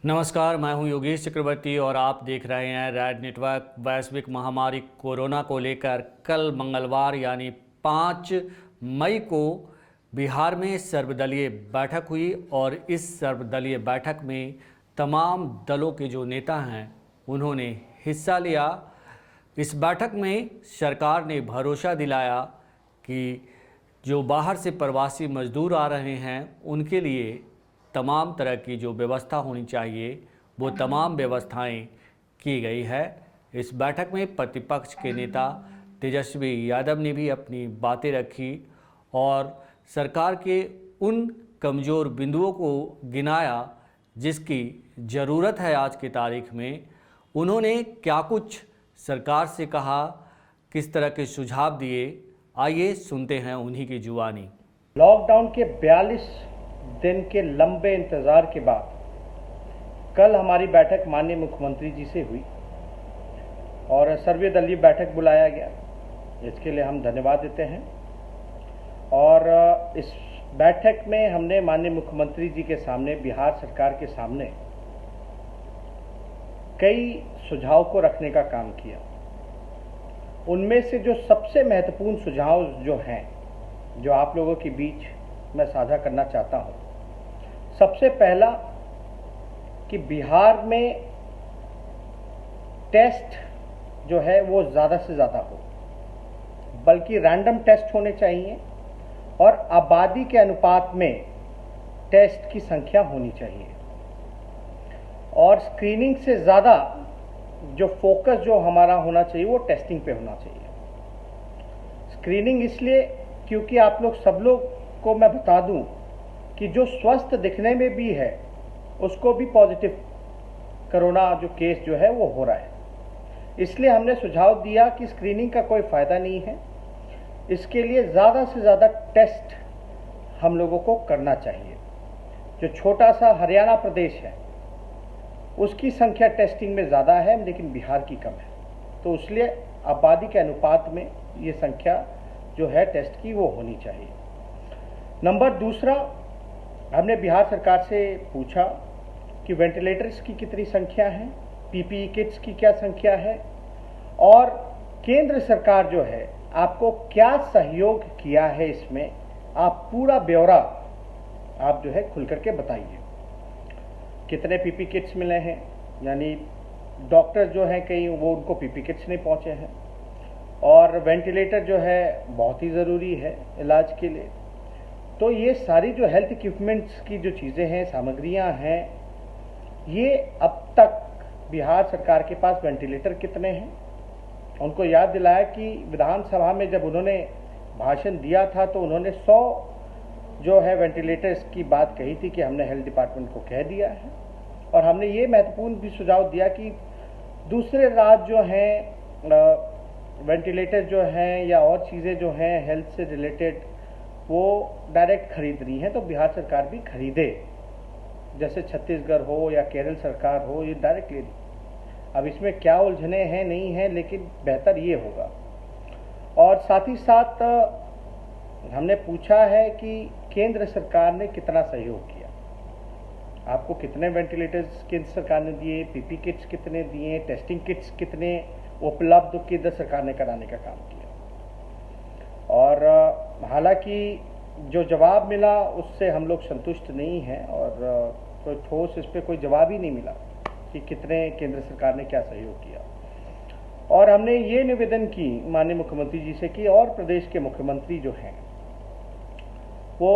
नमस्कार, मैं हूं योगेश चक्रवर्ती और आप देख रहे हैं रैड नेटवर्क। वैश्विक महामारी कोरोना को लेकर कल मंगलवार यानी 5 मई को बिहार में सर्वदलीय बैठक हुई और इस सर्वदलीय बैठक में तमाम दलों के जो नेता हैं उन्होंने हिस्सा लिया। इस बैठक में सरकार ने भरोसा दिलाया कि जो बाहर से प्रवासी मजदूर आ रहे हैं उनके लिए तमाम तरह की जो व्यवस्था होनी चाहिए वो तमाम व्यवस्थाएं की गई है। इस बैठक में प्रतिपक्ष के नेता तेजस्वी यादव ने भी अपनी बातें रखी और सरकार के उन कमज़ोर बिंदुओं को गिनाया जिसकी ज़रूरत है आज की तारीख में। उन्होंने क्या कुछ सरकार से कहा, किस तरह के सुझाव दिए, आइए सुनते हैं उन्हीं की जुबानी। लॉकडाउन के 42 दिन के लंबे इंतजार के बाद कल हमारी बैठक माननीय मुख्यमंत्री जी से हुई और सर्वदलीय बैठक बुलाया गया। इसके लिए हम धन्यवाद देते हैं। और इस बैठक में हमने माननीय मुख्यमंत्री जी के सामने, बिहार सरकार के सामने कई सुझाव को रखने का काम किया। उनमें से जो सबसे महत्वपूर्ण सुझाव जो हैं, जो आप लोगों के बीच मैं साझा करना चाहता हूं। सबसे पहला कि बिहार में टेस्ट जो है वो ज़्यादा से ज़्यादा हो, बल्कि रैंडम टेस्ट होने चाहिए और आबादी के अनुपात में टेस्ट की संख्या होनी चाहिए। और स्क्रीनिंग से ज़्यादा जो फोकस जो हमारा होना चाहिए वो टेस्टिंग पे होना चाहिए। स्क्रीनिंग इसलिए क्योंकि आप लोग सब लोग को मैं बता दूं कि जो स्वस्थ दिखने में भी है उसको भी पॉजिटिव कोरोना जो केस जो है वो हो रहा है। इसलिए हमने सुझाव दिया कि स्क्रीनिंग का कोई फ़ायदा नहीं है, इसके लिए ज़्यादा से ज़्यादा टेस्ट हम लोगों को करना चाहिए। जो छोटा सा हरियाणा प्रदेश है उसकी संख्या टेस्टिंग में ज़्यादा है, लेकिन बिहार की कम है, तो इसलिए आबादी के अनुपात में ये संख्या जो है टेस्ट की वो होनी चाहिए। नंबर दूसरा, हमने बिहार सरकार से पूछा कि वेंटिलेटर्स की कितनी संख्या है, पीपीई किट्स की क्या संख्या है और केंद्र सरकार जो है आपको क्या सहयोग किया है, इसमें आप पूरा ब्यौरा आप जो है खुल करके बताइए। कितने पीपी किट्स मिले हैं, यानी डॉक्टर जो हैं कई वो उनको पीपी किट्स नहीं पहुंचे हैं, और वेंटिलेटर जो है बहुत ही ज़रूरी है इलाज के लिए। तो ये सारी जो हेल्थ इक्विपमेंट्स की जो चीज़ें हैं, सामग्रियां हैं, ये अब तक बिहार सरकार के पास वेंटिलेटर कितने हैं। उनको याद दिलाया कि विधानसभा में जब उन्होंने भाषण दिया था तो उन्होंने 100 जो है वेंटिलेटर्स की बात कही थी कि हमने हेल्थ डिपार्टमेंट को कह दिया है। और हमने ये महत्वपूर्ण भी सुझाव दिया कि दूसरे राज्य जो हैं वेंटिलेटर जो हैं या और चीज़ें जो हैं हेल्थ से रिलेटेड वो डायरेक्ट खरीद रही हैं, तो बिहार सरकार भी खरीदे, जैसे छत्तीसगढ़ हो या केरल सरकार हो, ये डायरेक्ट ले। अब इसमें क्या उलझने हैं नहीं हैं, लेकिन बेहतर ये होगा। और साथ ही साथ हमने पूछा है कि केंद्र सरकार ने कितना सहयोग किया, आपको कितने वेंटिलेटर्स केंद्र सरकार ने दिए, पीपी किट्स कितने दिए, टेस्टिंग किट्स कितने उपलब्ध केंद्र सरकार ने कराने का काम किया। और हालांकि जो जवाब मिला उससे हम लोग संतुष्ट नहीं हैं और कोई ठोस इस पर कोई जवाब ही नहीं मिला कि कितने केंद्र सरकार ने क्या सहयोग किया। और हमने ये निवेदन की माननीय मुख्यमंत्री जी से कि और प्रदेश के मुख्यमंत्री जो हैं वो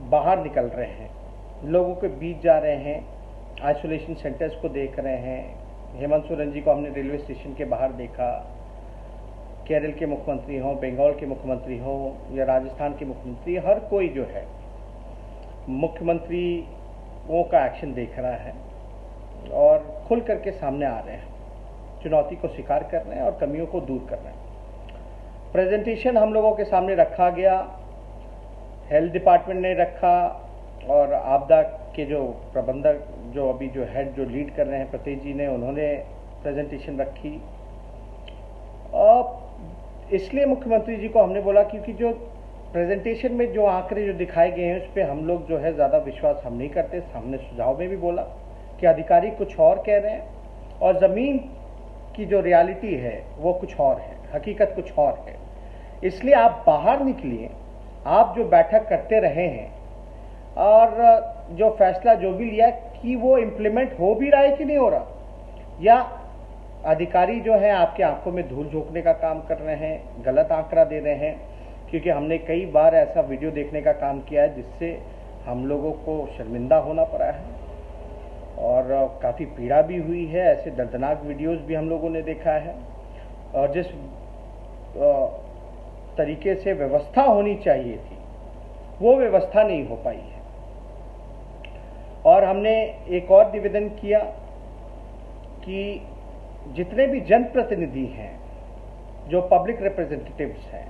बाहर निकल रहे हैं, लोगों के बीच जा रहे हैं, आइसोलेशन सेंटर्स को देख रहे हैं। हेमंत सोरेन जी को हमने रेलवे स्टेशन के बाहर देखा। केरल के मुख्यमंत्री हों, बंगाल के मुख्यमंत्री हों या राजस्थान के मुख्यमंत्री, हर कोई जो है मुख्यमंत्रियों का एक्शन देख रहा है और खुल करके सामने आ रहे हैं, चुनौती को स्वीकार कर रहे हैं और कमियों को दूर कर रहे हैं। प्रेजेंटेशन हम लोगों के सामने रखा गया, हेल्थ डिपार्टमेंट ने रखा और आपदा के जो प्रबंधक जो अभी जो हेड जो लीड कर रहे हैं प्रतीक जी ने, उन्होंने प्रेजेंटेशन रखी। और इसलिए मुख्यमंत्री जी को हमने बोला क्योंकि जो प्रेजेंटेशन में जो आंकड़े जो दिखाए गए हैं उस पर हम लोग जो है ज़्यादा विश्वास हम नहीं करते। हमने सुझाव में भी बोला कि अधिकारी कुछ और कह रहे हैं और ज़मीन की जो रियलिटी है वो कुछ और है, हकीकत कुछ और है। इसलिए आप बाहर निकलिए, आप जो बैठक करते रहे हैं और जो फैसला जो भी लिया कि वो इम्प्लीमेंट हो भी रहा है कि नहीं हो रहा, या अधिकारी जो है आपके आंखों में धूल झोंकने का काम कर रहे हैं, गलत आंकड़ा दे रहे हैं। क्योंकि हमने कई बार ऐसा वीडियो देखने का काम किया है जिससे हम लोगों को शर्मिंदा होना पड़ा है और काफ़ी पीड़ा भी हुई है। ऐसे दर्दनाक वीडियोस भी हम लोगों ने देखा है और जिस तरीके से व्यवस्था होनी चाहिए थी वो व्यवस्था नहीं हो पाई है। और हमने एक और निवेदन किया कि जितने भी जनप्रतिनिधि हैं, जो पब्लिक रिप्रेजेंटेटिव्स हैं,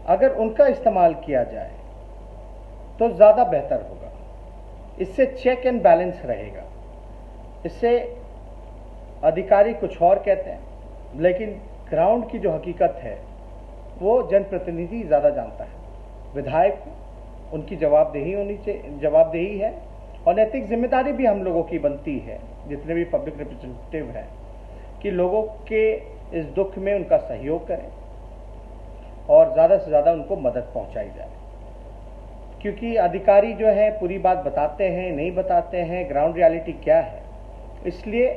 अगर उनका इस्तेमाल किया जाए तो ज़्यादा बेहतर होगा। इससे चेक एंड बैलेंस रहेगा। इससे अधिकारी कुछ और कहते हैं लेकिन ग्राउंड की जो हकीकत है वो जनप्रतिनिधि ज़्यादा जानता है। विधायक उनकी जवाबदेही है और नैतिक जिम्मेदारी भी हम लोगों की बनती है, जितने भी पब्लिक रिप्रेजेंटेटिव हैं, कि लोगों के इस दुख में उनका सहयोग करें और ज़्यादा से ज़्यादा उनको मदद पहुंचाई जाए। क्योंकि अधिकारी जो है पूरी बात बताते हैं, नहीं बताते हैं, ग्राउंड रियलिटी क्या है। इसलिए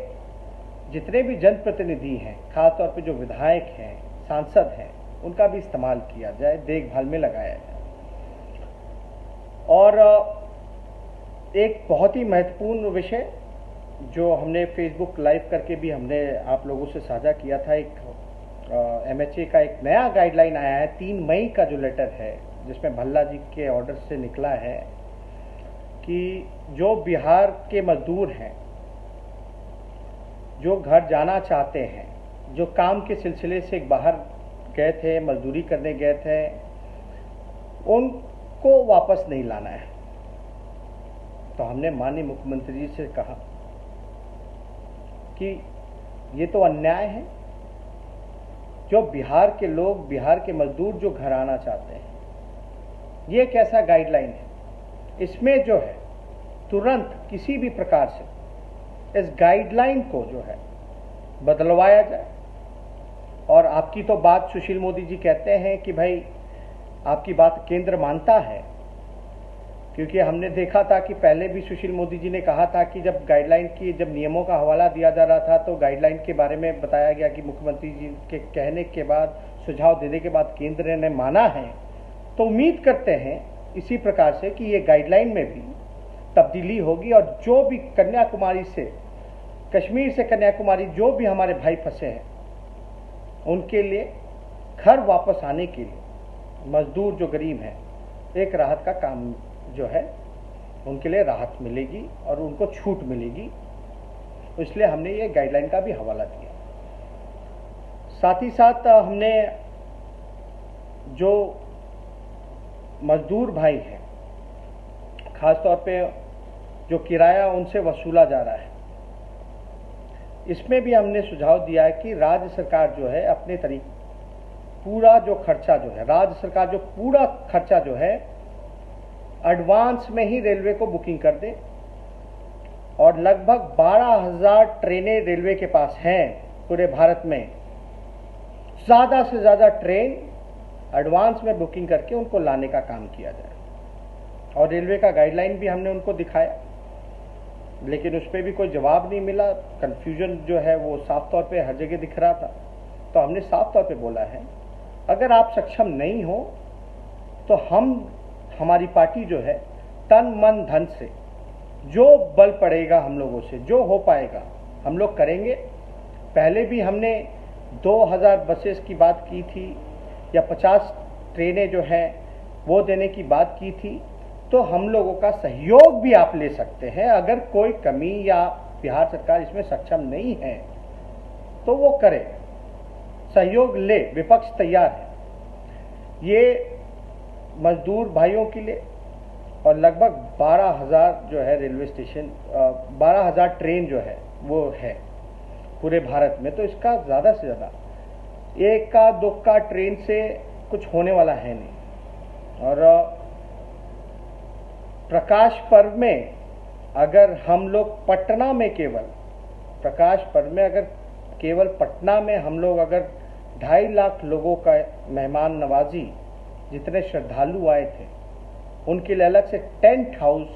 जितने भी जनप्रतिनिधि हैं, खासतौर पे जो विधायक हैं, सांसद हैं, उनका भी इस्तेमाल किया जाए, देखभाल में लगाया जाए। और एक बहुत ही महत्वपूर्ण विषय जो हमने फेसबुक लाइव करके भी हमने आप लोगों से साझा किया था, एक MHA का एक नया गाइडलाइन आया है 3 मई का जो लेटर है, जिसमें भल्ला जी के ऑर्डर से निकला है कि जो बिहार के मजदूर हैं, जो घर जाना चाहते हैं, जो काम के सिलसिले से बाहर गए थे, मजदूरी करने गए थे, उनको वापस नहीं लाना है। तो हमने माननीय मुख्यमंत्री जी से कहा कि ये तो अन्याय है। जो बिहार के लोग, बिहार के मजदूर जो घर आना चाहते हैं, ये कैसा गाइडलाइन है? इसमें जो है तुरंत किसी भी प्रकार से इस गाइडलाइन को जो है बदलवाया जाए। और आपकी तो बात सुशील मोदी जी कहते हैं कि भाई आपकी बात केंद्र मानता है, क्योंकि हमने देखा था कि पहले भी सुशील मोदी जी ने कहा था कि जब गाइडलाइन की जब नियमों का हवाला दिया जा रहा था तो गाइडलाइन के बारे में बताया गया कि मुख्यमंत्री जी के कहने के बाद, सुझाव देने के बाद केंद्र ने माना है। तो उम्मीद करते हैं इसी प्रकार से कि ये गाइडलाइन में भी तब्दीली होगी और जो भी कन्याकुमारी से, कश्मीर से कन्याकुमारी जो भी हमारे भाई फंसे हैं, उनके लिए घर वापस आने के लिए मजदूर जो गरीब हैं, एक राहत का काम जो है उनके लिए राहत मिलेगी और उनको छूट मिलेगी। इसलिए हमने ये गाइडलाइन का भी हवाला दिया। साथ ही साथ हमने जो मजदूर भाई हैं, खासतौर पे जो किराया उनसे वसूला जा रहा है, इसमें भी हमने सुझाव दिया है कि राज्य सरकार जो है अपने तरीके पूरा जो खर्चा जो है, राज्य सरकार जो पूरा खर्चा जो है एडवांस में ही रेलवे को बुकिंग कर दे। और लगभग 12,000 ट्रेनें रेलवे के पास हैं पूरे भारत में। ज़्यादा से ज़्यादा ट्रेन एडवांस में बुकिंग करके उनको लाने का काम किया जाए। और रेलवे का गाइडलाइन भी हमने उनको दिखाया, लेकिन उस पर भी कोई जवाब नहीं मिला। कन्फ्यूजन जो है वो साफ तौर पे हर जगह दिख रहा था। तो हमने साफ तौर पे बोला है, अगर आप सक्षम नहीं हो तो हमारी पार्टी जो है तन मन धन से जो बल पड़ेगा हम लोगों से, जो हो पाएगा हम लोग करेंगे। पहले भी हमने 2000 बसेस की बात की थी या 50 ट्रेनें जो हैं वो देने की बात की थी। तो हम लोगों का सहयोग भी आप ले सकते हैं। अगर कोई कमी या बिहार सरकार इसमें सक्षम नहीं है तो वो करे, सहयोग ले, विपक्ष तैयार है। ये मजदूर भाइयों के लिए और लगभग 12,000 जो है रेलवे स्टेशन, 12,000 ट्रेन जो है वो है पूरे भारत में। तो इसका ज़्यादा से ज़्यादा एक का दो का ट्रेन से कुछ होने वाला है नहीं। और प्रकाश पर्व में अगर हम लोग पटना में केवल प्रकाश पर्व में अगर केवल पटना में हम लोग अगर 2.5 लाख लोगों का मेहमान नवाजी जितने श्रद्धालु आए थे उनके लिए अलग से टेंट हाउस,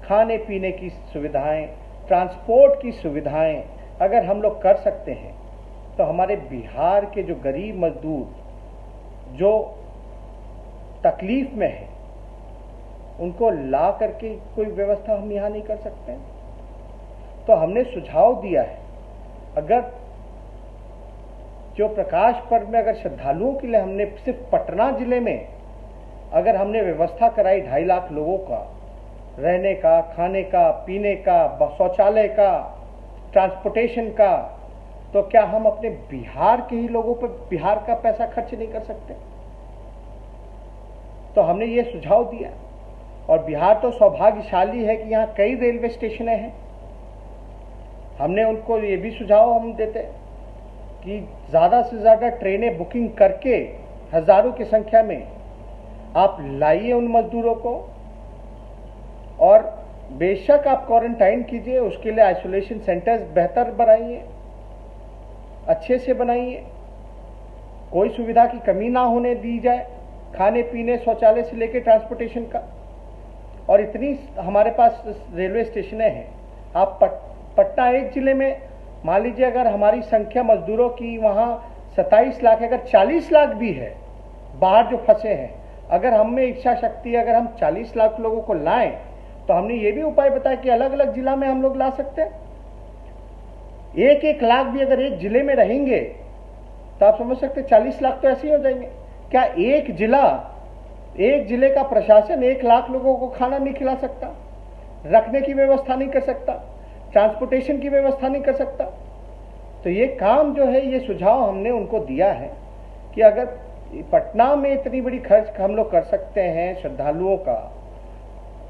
खाने पीने की सुविधाएं, ट्रांसपोर्ट की सुविधाएं अगर हम लोग कर सकते हैं तो हमारे बिहार के जो गरीब मजदूर जो तकलीफ में है उनको ला करके कोई व्यवस्था हम यहाँ नहीं कर सकते हैं। तो हमने सुझाव दिया है, अगर जो प्रकाश पर्व में अगर श्रद्धालुओं के लिए हमने सिर्फ पटना जिले में अगर हमने व्यवस्था कराई 2.5 लाख लोगों का रहने का, खाने का, पीने का, शौचालय का, ट्रांसपोर्टेशन का, तो क्या हम अपने बिहार के ही लोगों पर बिहार का पैसा खर्च नहीं कर सकते? तो हमने ये सुझाव दिया। और बिहार तो सौभाग्यशाली है कि यहाँ कई रेलवे स्टेशन हैं। हमने उनको ये भी सुझाव हम देते कि ज़्यादा से ज़्यादा ट्रेनें बुकिंग करके हज़ारों की संख्या में आप लाइए उन मजदूरों को, और बेशक आप क्वारंटाइन कीजिए, उसके लिए आइसोलेशन सेंटर्स बेहतर बनाइए, अच्छे से बनाइए, कोई सुविधा की कमी ना होने दी जाए, खाने पीने, शौचालय से लेकर ट्रांसपोर्टेशन का। और इतनी हमारे पास रेलवे स्टेशनें हैं। आप पटना एक जिले में मान लीजिए अगर हमारी संख्या मजदूरों की वहाँ 27 लाख, अगर 40 लाख भी है बाहर जो फंसे हैं, अगर हम में इच्छा शक्ति अगर हम 40 लाख लोगों को लाएं तो हमने ये भी उपाय बताया कि अलग अलग जिला में हम लोग ला सकते हैं। 1-1 लाख भी अगर एक जिले में रहेंगे तो आप समझ सकते 40 लाख तो ऐसे ही हो जाएंगे। क्या एक जिले का प्रशासन 1 लाख लोगों को खाना नहीं खिला सकता, रखने की व्यवस्था नहीं कर सकता, ट्रांसपोर्टेशन की व्यवस्था नहीं कर सकता? तो ये काम जो है, ये सुझाव हमने उनको दिया है कि अगर पटना में इतनी बड़ी खर्च हम लोग कर सकते हैं श्रद्धालुओं का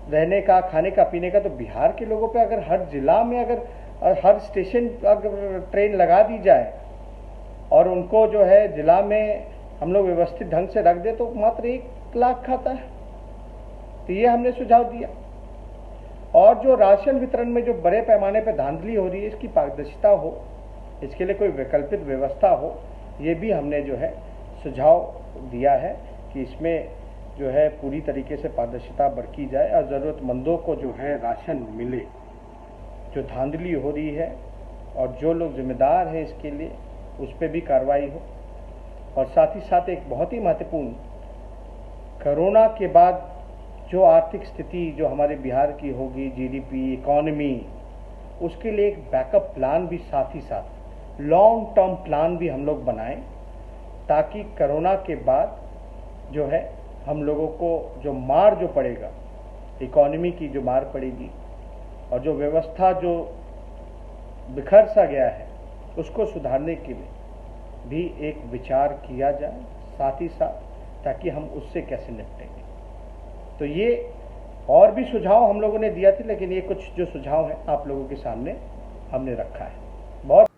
रहने का, खाने का, पीने का, तो बिहार के लोगों पे अगर हर जिला में अगर हर स्टेशन अगर ट्रेन लगा दी जाए और उनको जो है जिला में हम लोग व्यवस्थित ढंग से रख दे तो मात्र 1 लाख खाता है। तो ये हमने सुझाव दिया। और जो राशन वितरण में जो बड़े पैमाने पर धांधली हो रही है, इसकी पारदर्शिता हो, इसके लिए कोई वैकल्पिक व्यवस्था हो, ये भी हमने जो है सुझाव दिया है कि इसमें जो है पूरी तरीके से पारदर्शिता बरती जाए और ज़रूरतमंदों को जो है राशन मिले। जो धांधली हो रही है और जो लोग जिम्मेदार हैं इसके लिए, उस पर भी कार्रवाई हो। और साथ ही साथ एक बहुत ही महत्वपूर्ण, कोरोना के बाद जो आर्थिक स्थिति जो हमारे बिहार की होगी, जीडीपी, इकॉनमी, उसके लिए एक बैकअप प्लान भी साथ ही साथ लॉन्ग टर्म प्लान भी हम लोग बनाएं, ताकि कोरोना के बाद जो है हम लोगों को जो मार जो पड़ेगा, इकॉनमी की जो मार पड़ेगी और जो व्यवस्था जो बिखर सा गया है, उसको सुधारने के लिए भी एक विचार किया जाए साथ ही साथ, ताकि हम उससे कैसे निपटेंगे। तो ये और भी सुझाव हम लोगों ने दिया थे, लेकिन ये कुछ जो सुझाव हैं आप लोगों के सामने हमने रखा है। बहुत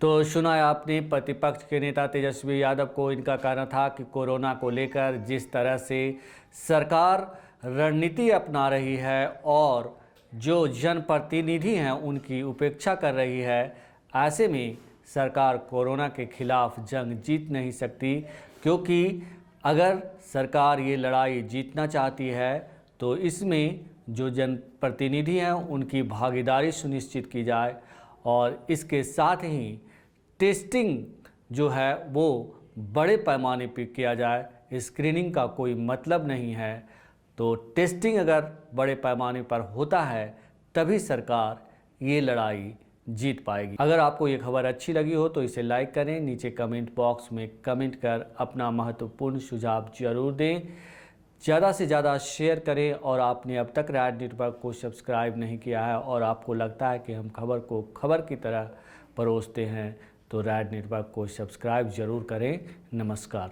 तो सुना है आपने प्रतिपक्ष के नेता तेजस्वी यादव को। इनका कहना था कि कोरोना को लेकर जिस तरह से सरकार रणनीति अपना रही है और जो जनप्रतिनिधि हैं उनकी उपेक्षा कर रही है, ऐसे में सरकार कोरोना के खिलाफ जंग जीत नहीं सकती, क्योंकि अगर सरकार ये लड़ाई जीतना चाहती है तो इसमें जो जनप्रतिनिधि हैं उनकी भागीदारी सुनिश्चित की जाए और इसके साथ ही टेस्टिंग जो है वो बड़े पैमाने पर किया जाए। स्क्रीनिंग का कोई मतलब नहीं है, तो टेस्टिंग अगर बड़े पैमाने पर होता है तभी सरकार ये लड़ाई जीत पाएगी। अगर आपको ये खबर अच्छी लगी हो तो इसे लाइक करें, नीचे कमेंट बॉक्स में कमेंट कर अपना महत्वपूर्ण सुझाव जरूर दें, ज़्यादा से ज़्यादा शेयर करें। और आपने अब तक रैड नेटवर्क को सब्सक्राइब नहीं किया है और आपको लगता है कि हम खबर को खबर की तरह परोसते हैं, तो रैड नेटवर्क को सब्सक्राइब ज़रूर करें। नमस्कार।